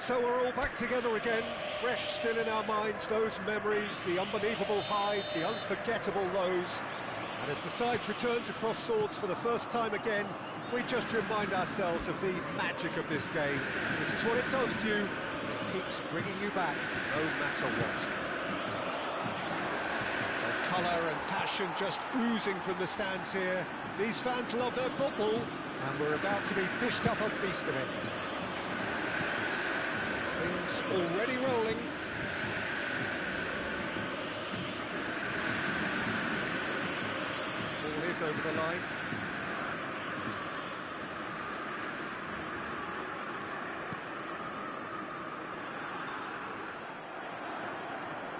So we're all back together again, fresh still in our minds, those memories, the unbelievable highs, the unforgettable lows. And as the sides return to cross swords for the first time again, we just remind ourselves of the magic of this game. This is what it does to you, and it keeps bringing you back, no matter what. The colour and passion just oozing from the stands here. These fans love their football, and we're about to be dished up a feast of it. Things already rolling. Ball is over the line.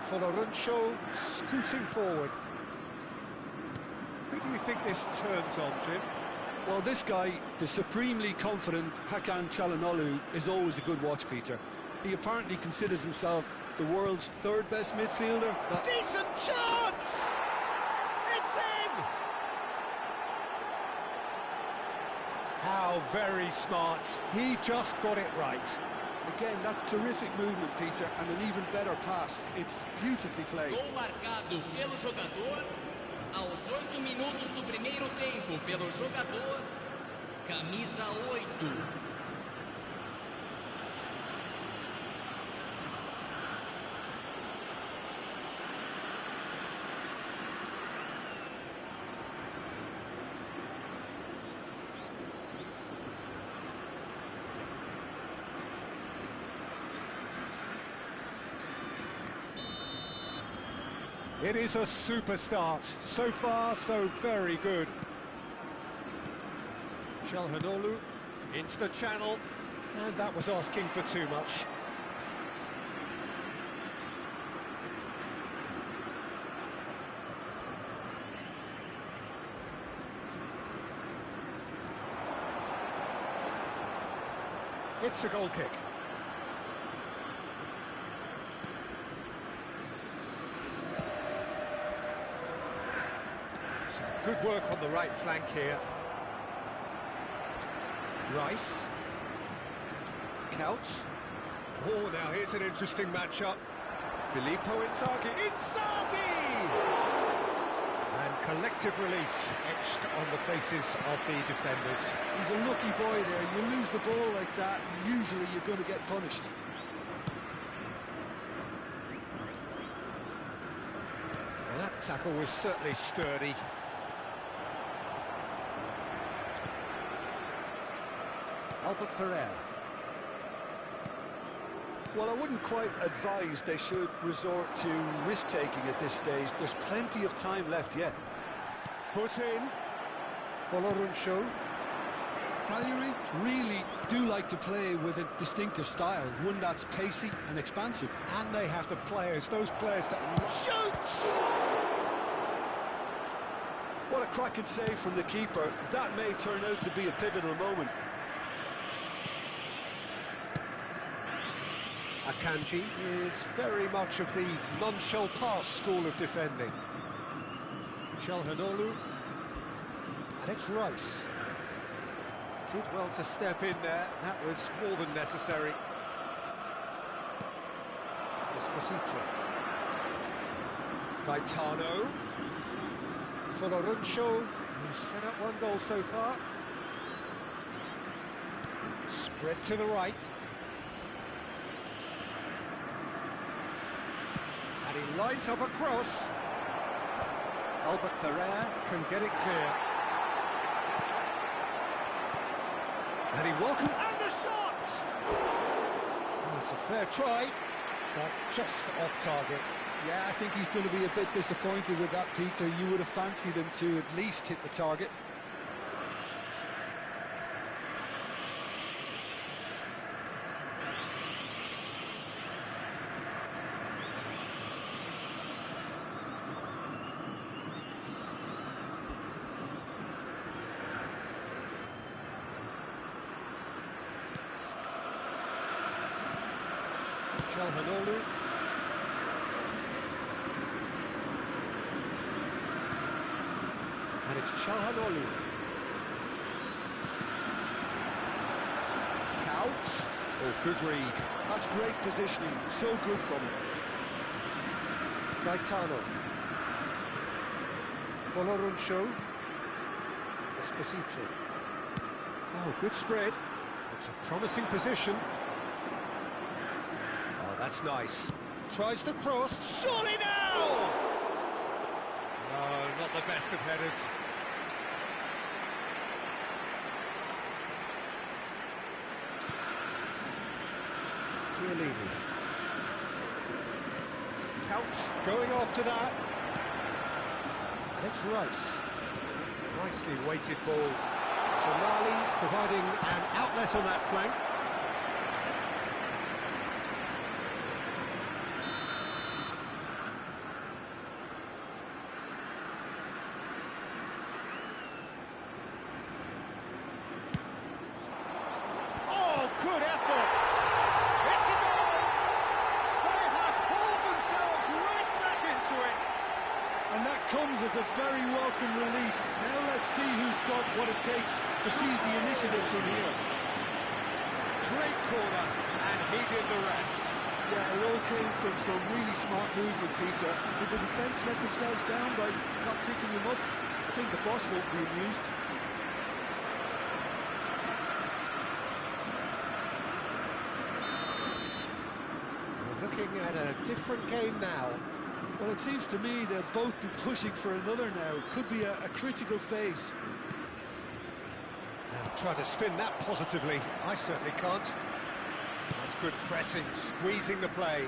Foloruncho scooting forward. Who do you think this turns on, Jim? Well, this guy, the supremely confident Hakan Çalhanoğlu, is always a good watch, Peter. He apparently considers himself the world's third best midfielder. Decent chance! It's in! How very smart. He just got it right. Again, that's terrific movement, Peter, and an even better pass. It's beautifully played. Gol marcado pelo jogador aos 8 minutos do primeiro tempo pelo jogador camisa 8. It is a super start. So far, so very good. Çalhanoğlu into the channel, and that was asking for too much. It's a goal kick. Good work on the right flank here. Rice. Couch. Oh, now here's an interesting matchup. Filippo Inzaghi. Inzaghi! And collective relief etched on the faces of the defenders. He's a lucky boy there. You lose the ball like that, and usually you're going to get punished. That tackle was certainly sturdy. Albert Ferrer. Well, I wouldn't quite advise they should resort to risk-taking at this stage. There's plenty of time left yet. Foot in. Folorunsho. Cagliari really do like to play with a distinctive style, one that's pacey and expansive. And they have the players, those players that shoots! What a cracking save from the keeper. That may turn out to be a pivotal moment. Akanji is very much of the non-shall-pass school of defending. Çalhanoğlu, and it's Rice. Did well to step in there, that was more than necessary. Esposito. Gaetano. Folorunsho, who's set up one goal so far. Spread to the right. And he lines up a cross. Albert Ferrer can get it clear. And he welcomes... And the shot! Well, it's a fair try, but just off target. Yeah, I think he's going to be a bit disappointed with that, Peter. You would have fancied him to at least hit the target. Çalhanoğlu. And it's Çalhanoğlu. Counts. Oh, good read. That's great positioning, so good from him. Gaetano. Folorunsho. Esposito. Oh, good spread. It's a promising position. Oh, that's nice. Tries to cross. Surely now! No, not the best of headers. Chiellini. Counts going after that. And it's Rice. Nicely weighted ball. Tonali providing an outlet on that flank. Oh, good effort! It's a goal! They have pulled themselves right back into it! And that comes as a very welcome relief. Now let's see who's got what it takes to seize the initiative from here. Great corner, and he did the rest. Yeah, it all came from some really smart movement, Peter. Did the defence let themselves down by not picking him up? I think the boss won't be amused. We're looking at a different game now. Well, it seems to me they'll both be pushing for another now. Could be a critical phase. Try to spin that positively. I certainly can't. That's good pressing, squeezing the play.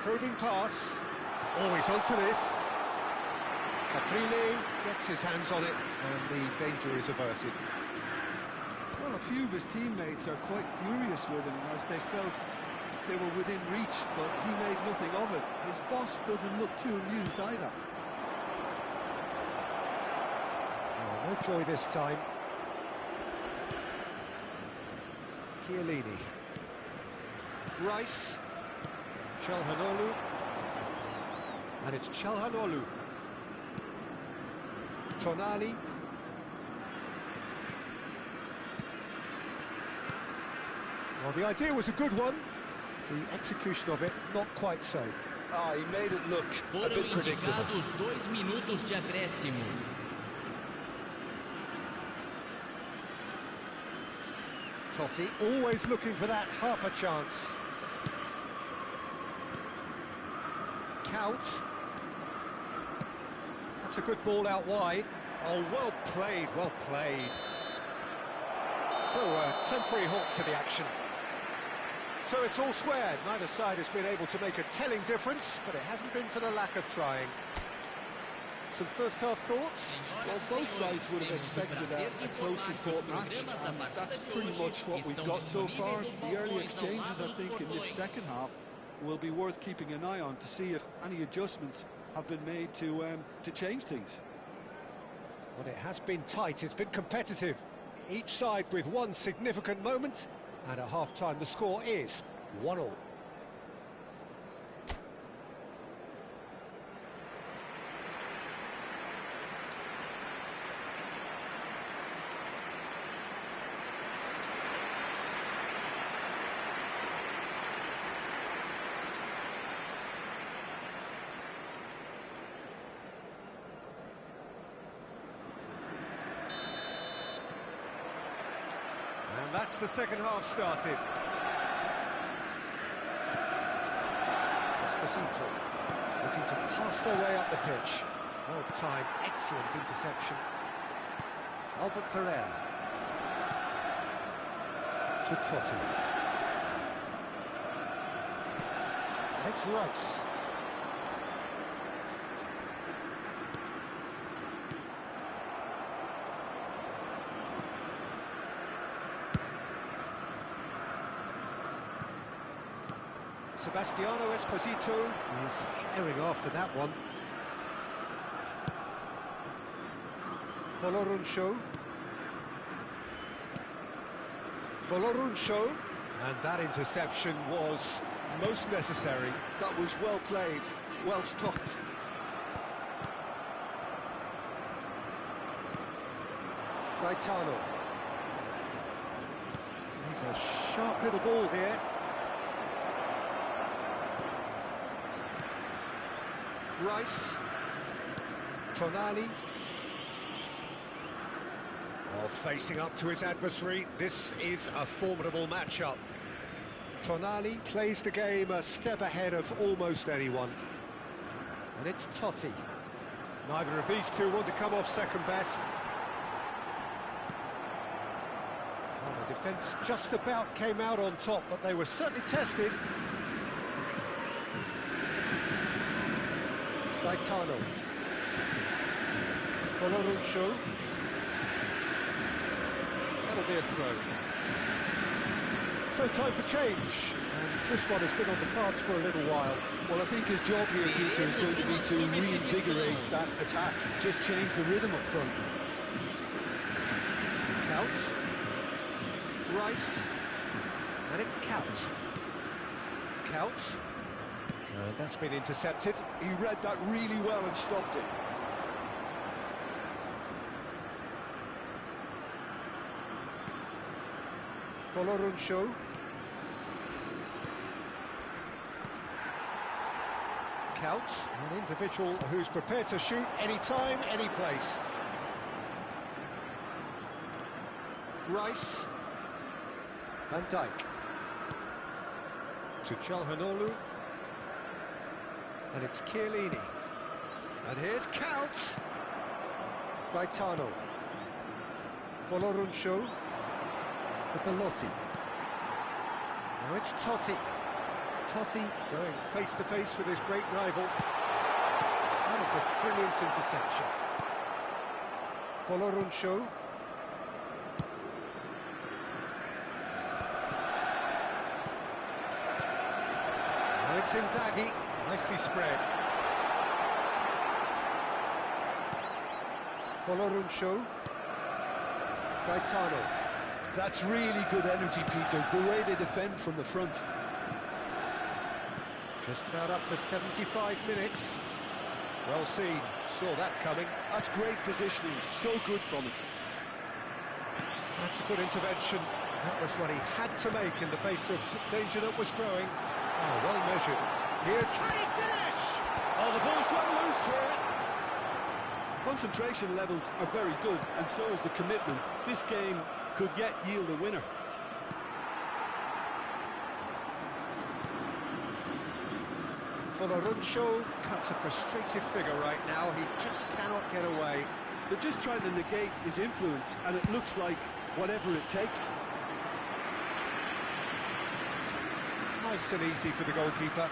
Probing pass. Always onto this. Caprile gets his hands on it, and the danger is averted. Well, a few of his teammates are quite furious with him as they felt they were within reach, but he made nothing of it. His boss doesn't look too amused either. Oh, no joy this time. Chiellini. Rice. Çalhanoğlu. And it's Çalhanoğlu. Tonali. Well, the idea was a good one. The execution of it, not quite so. Ah, he made it look a Foram bit predictable. indicados 2 minutos de acréscimo. Totti always looking for that half a chance. Couch. That's a good ball out wide. Oh, well played, well played. So, temporary halt to the action. So it's all squared. Neither side has been able to make a telling difference, but it hasn't been for the lack of trying. Some first-half thoughts? Well, both sides would have expected a closely fought match, and that's pretty much what we've got so far. The early exchanges, I think, in this second half will be worth keeping an eye on to see if any adjustments have been made to change things. Well, it has been tight, it's been competitive. Each side with one significant moment, and at half-time the score is 1-1. And that's the second half started. Esposito looking to pass their way up the pitch. Well timed, excellent interception. Albert Ferrer to Totti. And it's Rice. Sebastiano Esposito is herring after that one. Folorunsho, and that interception was most necessary. That was well played, well stopped. Gaetano. He's a sharp little ball here. Rice, Tonali, facing up to his adversary. This is a formidable matchup. Tonali plays the game a step ahead of almost anyone. And it's Totti. Neither of these two want to come off second best. Well, the defence just about came out on top, but they were certainly tested. Gaetano. Folorunsho. That'll be a throw. So time for change. And this one has been on the cards for a little while. Well, I think his job here, Peter, is going to be to reinvigorate that attack. Just change the rhythm up front. Count. Rice. And it's Count. Count. That's been intercepted. He read that really well and stopped it. Folorunsho. Count, an individual who's prepared to shoot any time, any place. Rice. Van Dijk. To Çalhanoğlu. And it's Chiellini. And here's Count. Gaetano. Folorunsho. Belotti. Now it's Totti. Totti going face-to-face with his great rival. That is a brilliant interception. Folorunsho. Now it's Inzaghi. Nicely spread. Folorunsho. Gaetano. That's really good energy, Peter, the way they defend from the front. Just about up to 75 minutes. Well seen, saw that coming. That's great positioning, so good from him. That's a good intervention. That was what he had to make in the face of danger that was growing. Oh, well measured. Here's... Can he finish? Oh, the ball's run loose here. Concentration levels are very good, and so is the commitment. This game could yet yield a winner. Foloruncho cuts a frustrated figure right now. He just cannot get away. They're just trying to negate his influence, and it looks like whatever it takes. Nice and easy for the goalkeeper.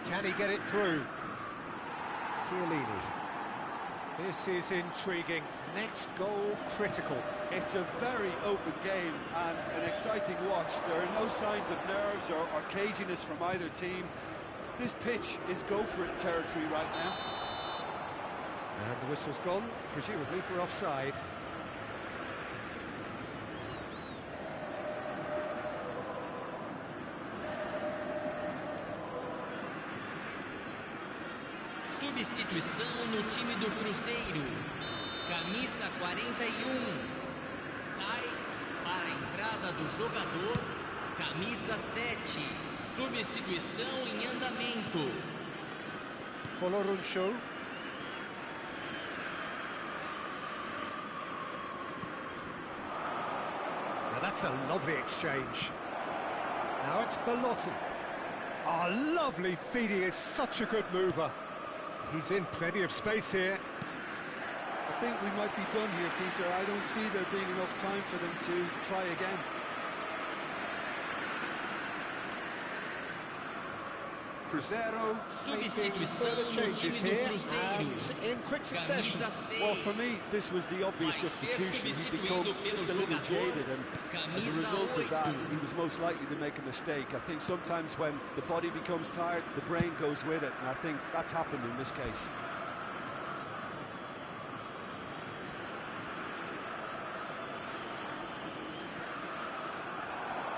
Can he get it through? Chiellini. This is intriguing. Next goal critical. It's a very open game and an exciting watch. There are no signs of nerves or caginess from either team. This pitch is go-for-it territory right now. And the whistle's gone, presumably for offside. Substituição no time do Cruzeiro. Camisa 41. Sai para a entrada do jogador. Camisa 7. Substituição em andamento. Foloruncho. Now that's a lovely exchange. Now it's Belotti. Oh, lovely feed. He is such a good mover. He's in plenty of space here. I think we might be done here, Peter. I don't see there being enough time for them to try again. Cruzeiro making further changes here and in quick succession. Well, for me, this was the obvious substitution. He'd become just a little jaded, and as a result of that, he was most likely to make a mistake. I think sometimes when the body becomes tired, the brain goes with it, and I think that's happened in this case.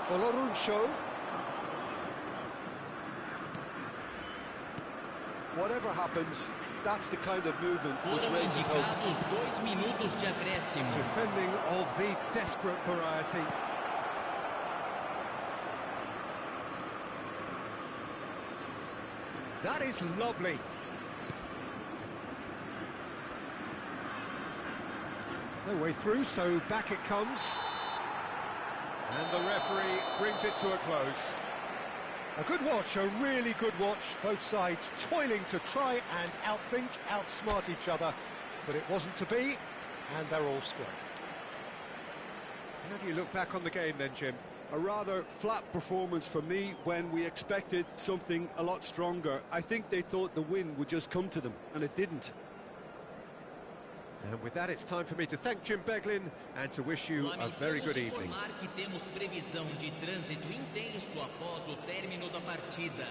Foloruncho. Whatever happens, that's the kind of movement which raises hope. Defending of the desperate variety. That is lovely. No way through, so back it comes. And the referee brings it to a close. A good watch, a really good watch. Both sides toiling to try and outthink, outsmart each other. But it wasn't to be, and they're all square. How do you look back on the game then, Jim? A rather flat performance for me when we expected something a lot stronger. I think they thought the win would just come to them, and it didn't. And with that, it's time for me to thank Jim Beglin and to wish you a very good evening. Que temos previsão de trânsito intenso após o término da partida.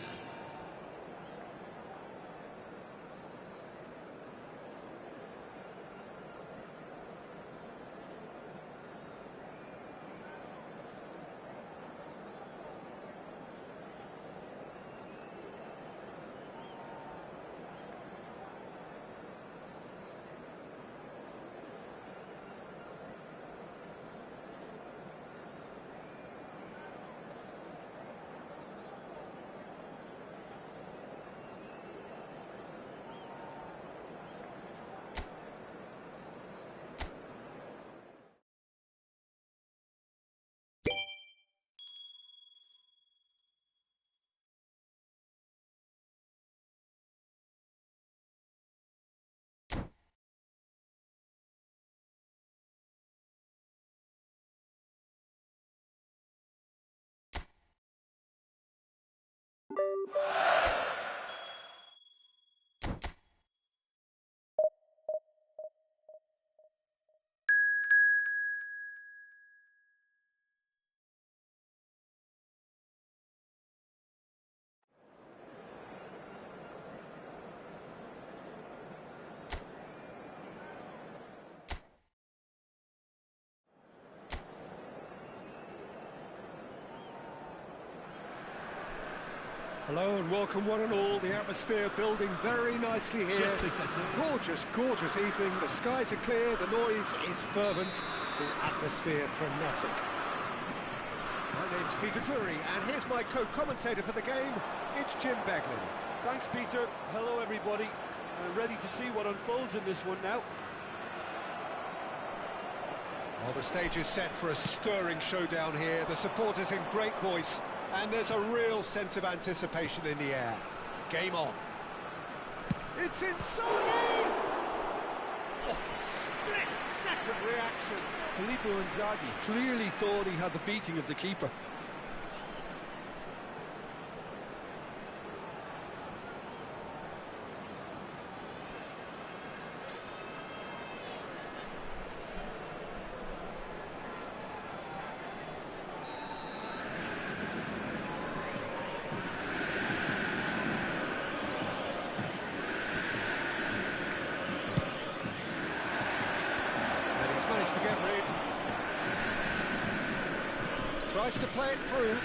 Hello and welcome one and all. The atmosphere building very nicely here. Gorgeous, gorgeous evening. The skies are clear, the noise is fervent, the atmosphere frenetic. My name's Peter Drury, and here's my co-commentator for the game. It's Jim Beglin. Thanks, Peter. Hello, everybody. I'm ready to see what unfolds in this one now. Well, the stage is set for a stirring showdown here. The supporters in great voice, and there's a real sense of anticipation in the air. Game on. It's Inzaghi! Oh, split-second reaction. Filippo Inzaghi clearly thought he had the beating of the keeper. Managed to get rid. Tries to play it through.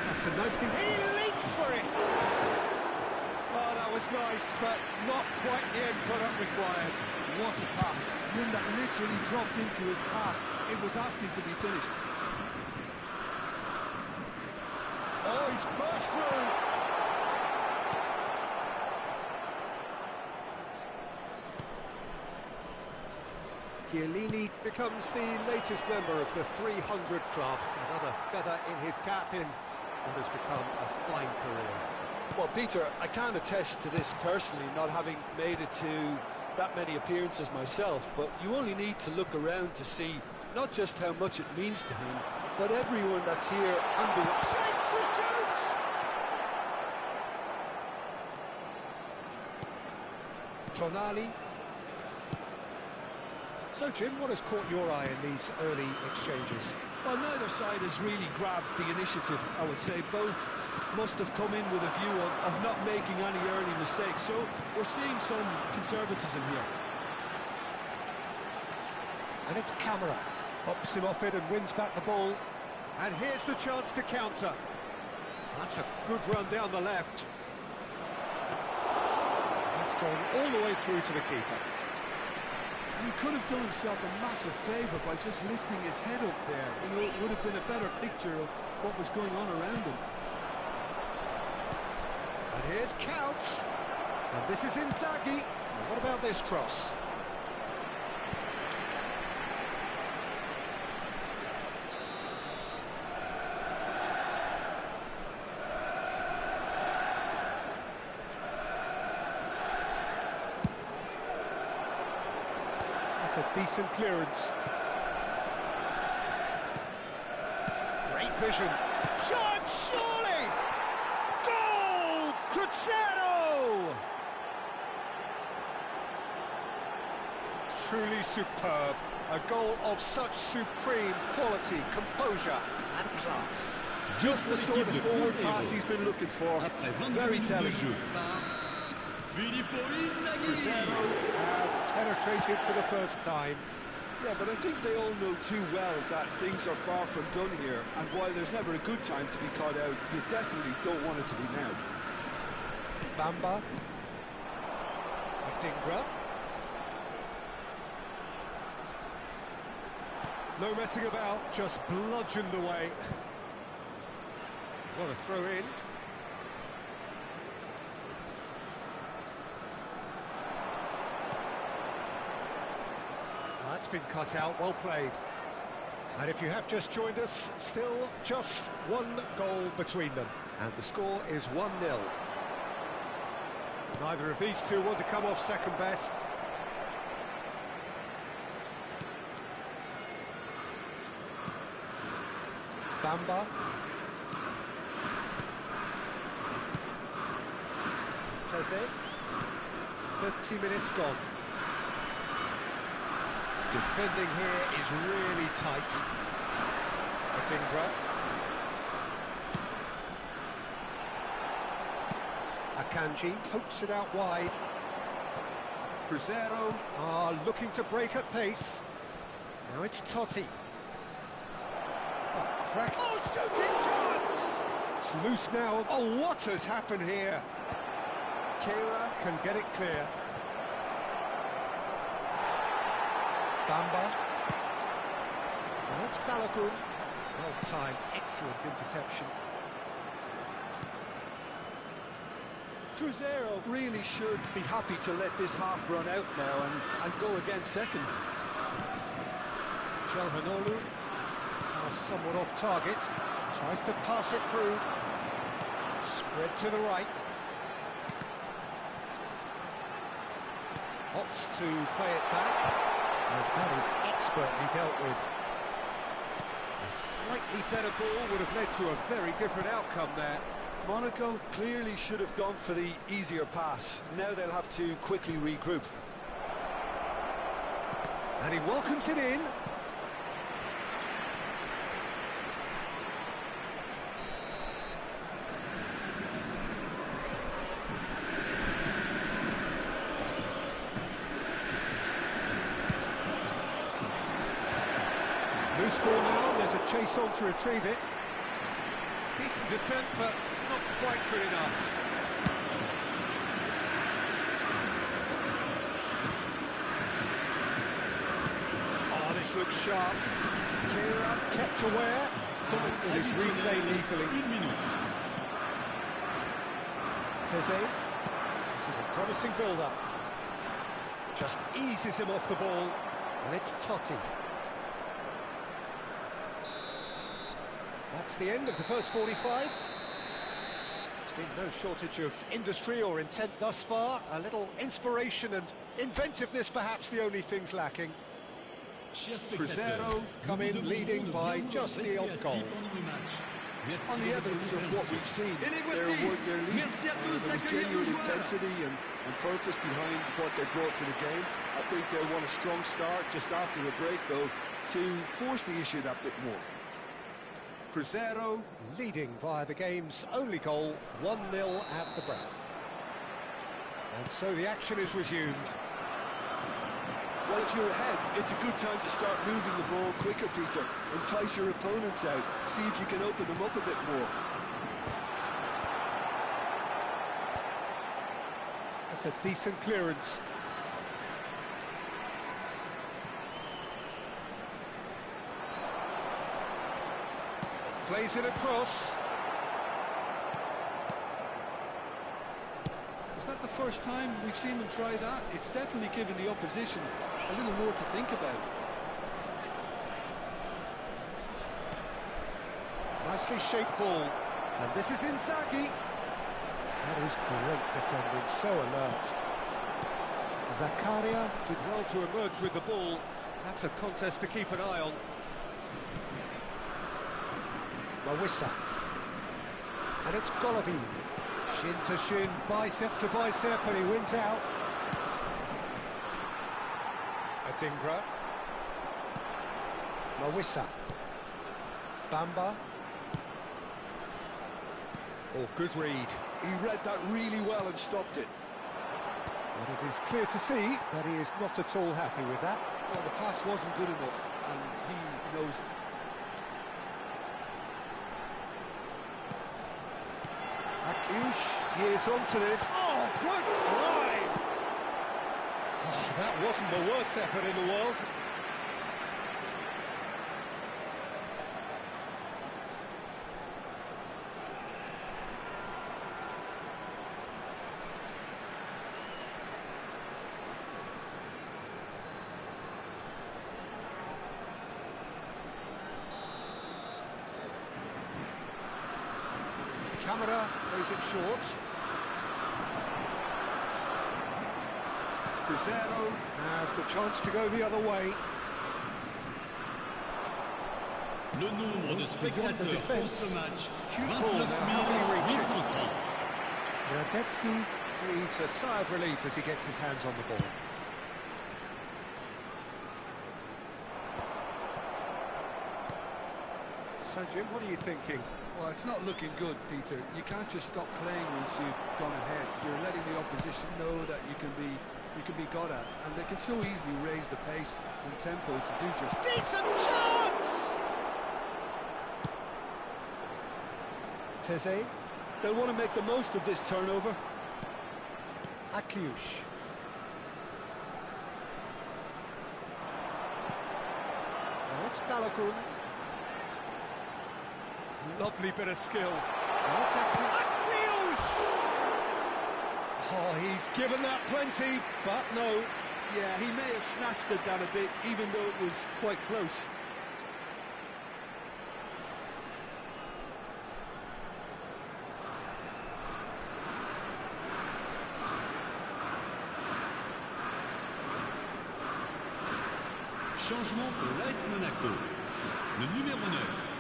That's a nice thing. He leaps for it. Oh, that was nice, but not quite the end product required. What a pass. One that literally dropped into his path. It was asking to be finished. Oh, he's burst through. Chiellini becomes the latest member of the 300 club. Another feather in his cap in what has become a fine career. Well, Peter, I can't attest to this personally, not having made it to that many appearances myself, but you only need to look around to see not just how much it means to him, but everyone that's here and the shapes to shoot! Tonali. So, Jim, what has caught your eye in these early exchanges? Well, neither side has really grabbed the initiative, I would say. Both must have come in with a view of not making any early mistakes. So we're seeing some conservatism here. And it's Camera. Hops him off it and wins back the ball. And here's the chance to counter. That's a good run down the left. That's gone all the way through to the keeper. He could have done himself a massive favour by just lifting his head up there. You know, it would have been a better picture of what was going on around him. And here's Couch. And this is Inzaghi. And what about this cross? A decent clearance. Great vision. Shot, surely! Goal! Cruzeiro! Truly superb. A goal of such supreme quality, composure and class. Just the sort of forward pass he's been looking for. Very telling. Cruzeiro have penetrated for the first time. Yeah, but I think they all know too well that things are far from done here, and while there's never a good time to be caught out, you definitely don't want it to be now. Bamba. Adingra. No messing about, just bludgeoned away. Got a throw in. That's been cut out, well played. And if you have just joined us, still just one goal between them. And the score is 1-0. Neither of these two want to come off second best. Bamba. Teze. 30 minutes gone. Defending here is really tight. Adingra. Akanji pokes it out wide. Cruzeiro are looking to break at pace. Now it's Totti. Oh, crack. Oh, shooting chance! It's loose now. Oh, what has happened here? Kera can get it clear. Bamba. Now it's Balogun. Well timed, excellent interception. Cruzeiro really should be happy to let this half run out now and go again second. Calhanoglu, pass somewhat off target, tries to pass it through, spread to the right. Opts to play it back, and that is expertly dealt with. A slightly better ball would have led to a very different outcome there. Monaco clearly should have gone for the easier pass. Now they'll have to quickly regroup. And he welcomes it in. Loose ball now, there's a chase on to retrieve it. Decent attempt, but not quite good enough. Oh, this looks sharp. Kira kept aware. It is replayed easily. Teze. This is a promising build-up. Just eases him off the ball, and it's Totti. That's the end of the first 45. It's been no shortage of industry or intent thus far. A little inspiration and inventiveness, perhaps the only things lacking. Cruzeiro come in leading by just the odd goal. On the evidence of what we've seen, they're worth their lead. There was genuine intensity and purpose behind what they brought to the game. I think they want a strong start just after the break, though, to force the issue that bit more. Cruzeiro leading via the game's only goal, 1-0 at the break. And so the action is resumed. Well, if you're ahead, it's a good time to start moving the ball quicker, Peter. Entice your opponents out. See if you can open them up a bit more. That's a decent clearance. Plays it across. Is that the first time we've seen them try that? It's definitely given the opposition a little more to think about. Nicely shaped ball. And this is Inzaghi. That is great defending, so alert. Zakaria did well to emerge with the ball. That's a contest to keep an eye on. Mawissa. And it's Golovin. Shin to shin, bicep to bicep, and he wins out. Adingra. Mawissa. Bamba. Oh, good read. He read that really well and stopped it. And it is clear to see that he is not at all happy with that. Well, the pass wasn't good enough, and he knows it. Akiush, he is onto this. Oh, good line! Oh, that wasn't the worst effort in the world. Camera plays it short. Cruzeiro have the chance to go the other way. Le nombre de spectateurs pour ce match, Cute ball now, how can he reach it? Radetzky breathes a sigh of relief as he gets his hands on the ball. So Jim, what are you thinking? Well, it's not looking good, Peter. You can't just stop playing once you've gone ahead. You're letting the opposition know that you can be got at, and they can so easily raise the pace and tempo to do just that. Decent chance! Teze. They'll want to make the most of this turnover. Akiush. Now it's Balogun. Lovely bit of skill. Now it's Akiush. Oh, he's given that plenty, but no. Yeah, he may have snatched it down a bit, even though it was quite close. Changement pour l'AS Monaco. Le numéro 9.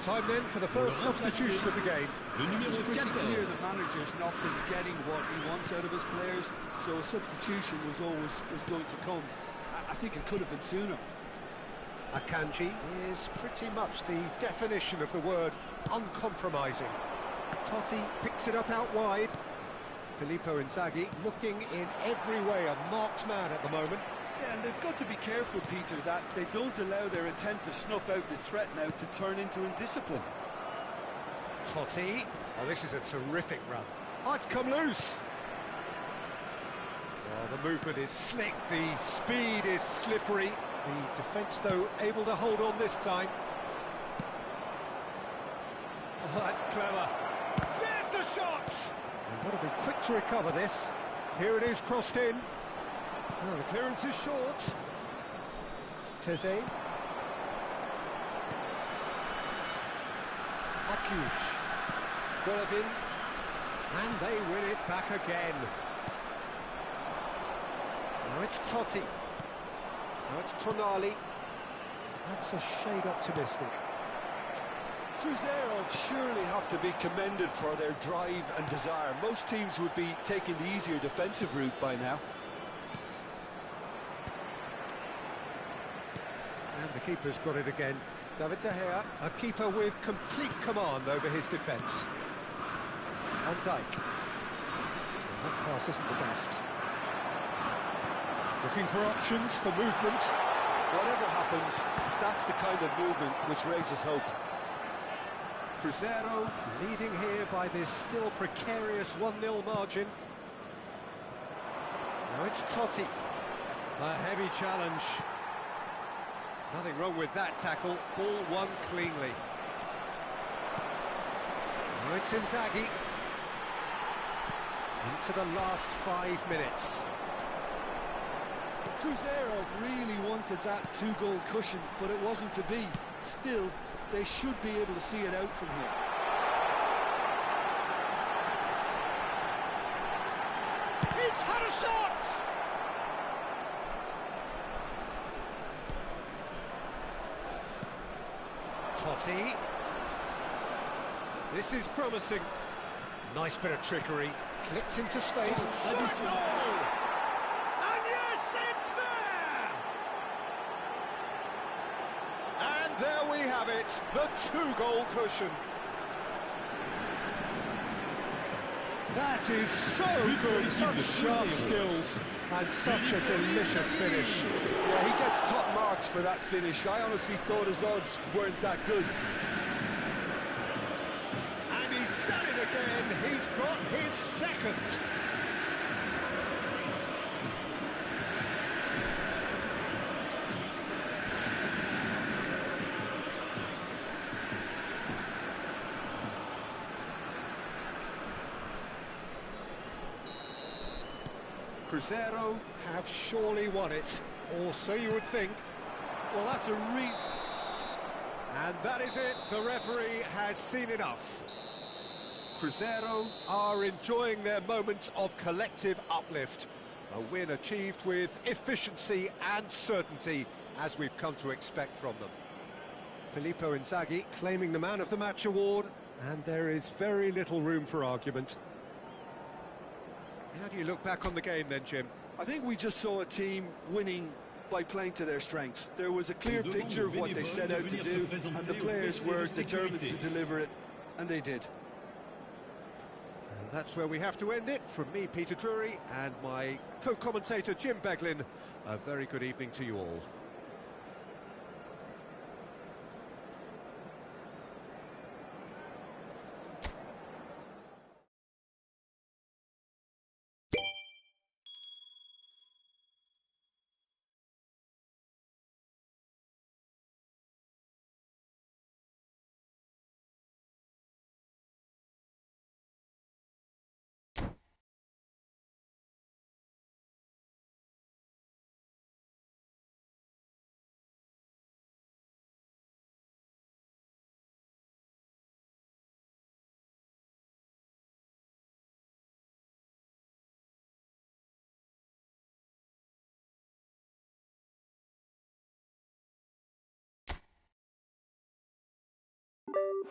Time then for the first substitution of the game. Le numéro It's pretty 14. clear the manager's not been getting what he wants out of his players, so a substitution was going to come. I think it could have been sooner. Akanji is pretty much the definition of the word uncompromising. Totti picks it up out wide. Filippo Inzaghi looking in every way a marked man at the moment. Yeah, and they've got to be careful, Peter, that they don't allow their intent to snuff out the threat now to turn into indiscipline. Totti. Oh, this is a terrific run. Oh, it's come loose. Oh, the movement is slick, the speed is slippery. The defence, though, able to hold on this time. Oh, that's clever. There's the shot! They've got to be quick to recover this. Here it is, crossed in. Oh, the clearance is short. Teze. Akush. Golovin. And they win it back again. Now it's Totti. Now it's Tonali. That's a shade optimistic. Cruzeiro surely have to be commended for their drive and desire. Most teams would be taking the easier defensive route by now. And the keeper's got it again. David De Gea, a keeper with complete command over his defence. Van Dijk. That pass isn't the best. Looking for options, for movement. Whatever happens, that's the kind of movement which raises hope. Cruzeiro leading here by this still precarious 1-0 margin. Now it's Totti. A heavy challenge. Nothing wrong with that tackle. Ball won cleanly. Now it's Inzaghi. Into the last 5 minutes. Cruzeiro really wanted that two-goal cushion, but it wasn't to be. Still, they should be able to see it out from here. He's had a shot! Totti. This is promising. Nice bit of trickery. Clipped into space. Shot goal! And yes, it's there! And there we have it, the two-goal cushion. That is so good, such sharp skills, and such a delicious finish. Yeah, he gets top marks for that finish. I honestly thought his odds weren't that good. And he's done it again, he's got his second. Cruzeiro have surely won it, or so you would think. Well, that's a real... And that is it, the referee has seen enough. Cruzeiro are enjoying their moments of collective uplift. A win achieved with efficiency and certainty, as we've come to expect from them. Filippo Inzaghi claiming the Man of the Match award, and there is very little room for argument. How do you look back on the game then, Jim? I think we just saw a team winning by playing to their strengths. There was a clear picture of what they set out to do, and the players were determined to deliver it, and they did. And that's where we have to end it. From me, Peter Drury, and my co-commentator, Jim Beglin, a very good evening to you all. You